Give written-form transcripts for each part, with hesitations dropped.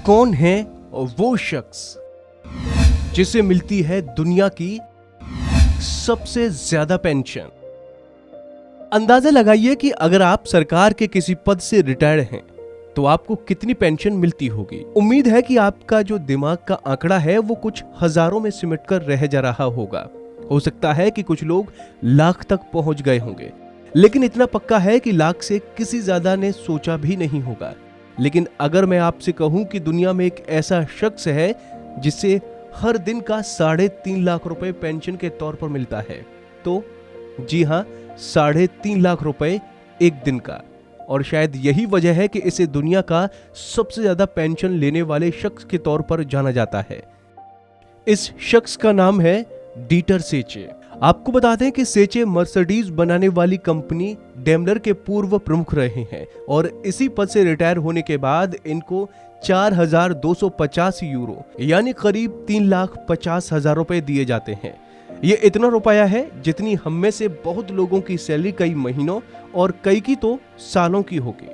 कौन है वो शख्स जिसे मिलती है दुनिया की सबसे ज्यादा पेंशन? अंदाजा लगाइए कि अगर आप सरकार के किसी पद से रिटायर्ड हैं तो आपको कितनी पेंशन मिलती होगी। उम्मीद है कि आपका जो दिमाग का आंकड़ा है वो कुछ हजारों में सिमट कर रह जा रहा होगा। हो सकता है कि कुछ लोग लाख तक पहुंच गए होंगे, लेकिन इतना पक्का है कि लाख से किसी ज्यादा ने सोचा भी नहीं होगा। लेकिन अगर मैं आपसे कहूं कि दुनिया में एक ऐसा शख्स है जिसे हर दिन का 3.5 लाख रुपए पेंशन के तौर पर मिलता है, तो जी हां, 3.5 लाख रुपए एक दिन का। और शायद यही वजह है कि इसे दुनिया का सबसे ज्यादा पेंशन लेने वाले शख्स के तौर पर जाना जाता है। इस शख्स का नाम है डीटर सेचे। आपको बता दें कि सेचे मर्सिडीज बनाने वाली कंपनी डेमलर के पूर्व प्रमुख रहे हैं और इसी पद से रिटायर होने के बाद इनको 4,250 यूरो यानी करीब 3,50,000 रुपए दिए जाते हैं। ये इतना रुपया है जितनी हम में से बहुत लोगों की सैलरी कई महीनों और कई की तो सालों की होगी।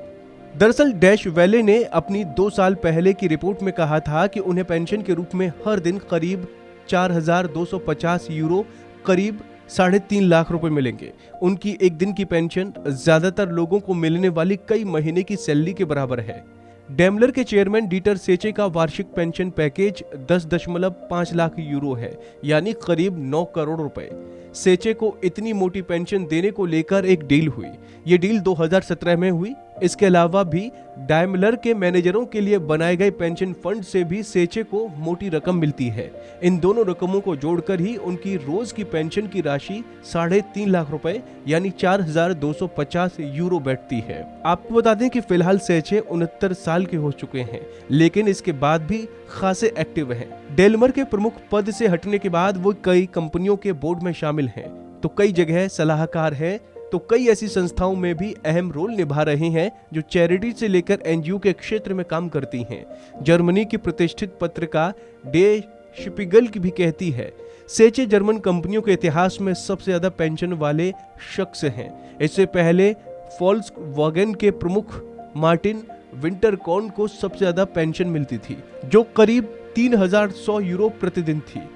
दरअसल डैश वैले ने अपनी 2 साल पहले की रिपोर्ट में कहा था कि उन्हें पेंशन के रूप में हर दिन करीब 4,250 यूरो करीब 3.5 लाख रुपए मिलेंगे। उनकी एक दिन की पेंशन ज्यादातर लोगों को मिलने वाली कई महीने की सैलरी के बराबर है। डेमलर के चेयरमैन डीटर सेचे का वार्षिक पेंशन पैकेज 10.5 लाख यूरो है, यानी करीब 9 करोड़ रुपए। सेचे को इतनी मोटी पेंशन देने को लेकर एक डील हुई। ये डील 2017 में हुई। इसके अलावा भी डेमलर के मैनेजरों के लिए बनाए गए पेंशन फंड से भी सेचे को मोटी रकम मिलती है। इन दोनों रकमों को जोड़कर ही उनकी रोज की पेंशन की राशि 3.5 लाख रुपए यानी 4,250 यूरो बैठती है। आपको बता दें कि फिलहाल सेचे 69 साल के हो चुके हैं, लेकिन इसके बाद भी खासे एक्टिव हैं। डेमलर के प्रमुख पद से हटने के बाद वो कई कंपनियों के बोर्ड में शामिल हैं, तो कई जगह सलाहकार हैं, तो कई ऐसी संस्थाओं में भी अहम रोल निभा रहे हैं जो चैरिटी से लेकर एनजीओ के क्षेत्र में काम करती हैं। जर्मनी की प्रतिष्ठित पत्रिका डे शिपिगल की भी कहती है, सेचे जर्मन कंपनियों के इतिहास में सबसे ज्यादा पेंशन वाले शख्स हैं। इससे पहले फॉल्क्सवागन के प्रमुख मार्टिन विंटरकॉर्न को सबसे ज्यादा पेंशन मिलती थी, जो करीब 3,100 यूरो प्रतिदिन थी।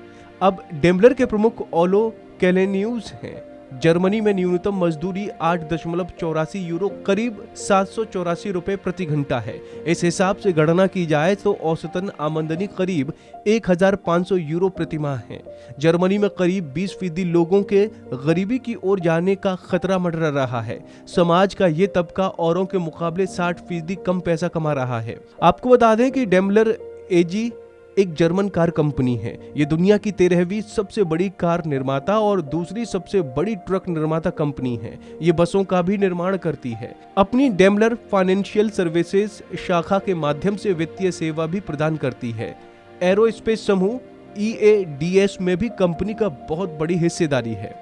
अब डेमलर के प्रमुख ओलो कैलेनियूज हैं। जर्मनी में न्यूनतम मजदूरी 8.84 यूरो करीब 784 रुपए प्रति घंटा है। इस हिसाब से गणना की जाए तो औसतन आमदनी करीब 1,500 यूरो प्रति माह है। जर्मनी में करीब 20% लोगों के गरीबी की ओर जाने का खतरा मंडरा रहा है। समाज का ये तबका औरों के मुकाबले 60% कम पैसा कमा रहा है। आपको बता दें कि डेमलर एजी एक जर्मन कार कंपनी है। ये दुनिया की 13वीं सबसे बड़ी कार निर्माता और दूसरी सबसे बड़ी ट्रक निर्माता कंपनी है। ये बसों का भी निर्माण करती है। अपनी डेमलर फाइनेंशियल सर्विसेज शाखा के माध्यम से वित्तीय सेवा भी प्रदान करती है। एरोस्पेस समूह EADS में भी कंपनी का बहुत बड़ी हिस्सेदारी है।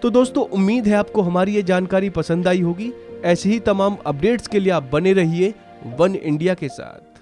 तो दोस्तों, उम्मीद है आपको हमारी ये जानकारी पसंद आई होगी। ऐसे ही तमाम अपडेट्स के लिए आप बने रहिए वन इंडिया के साथ।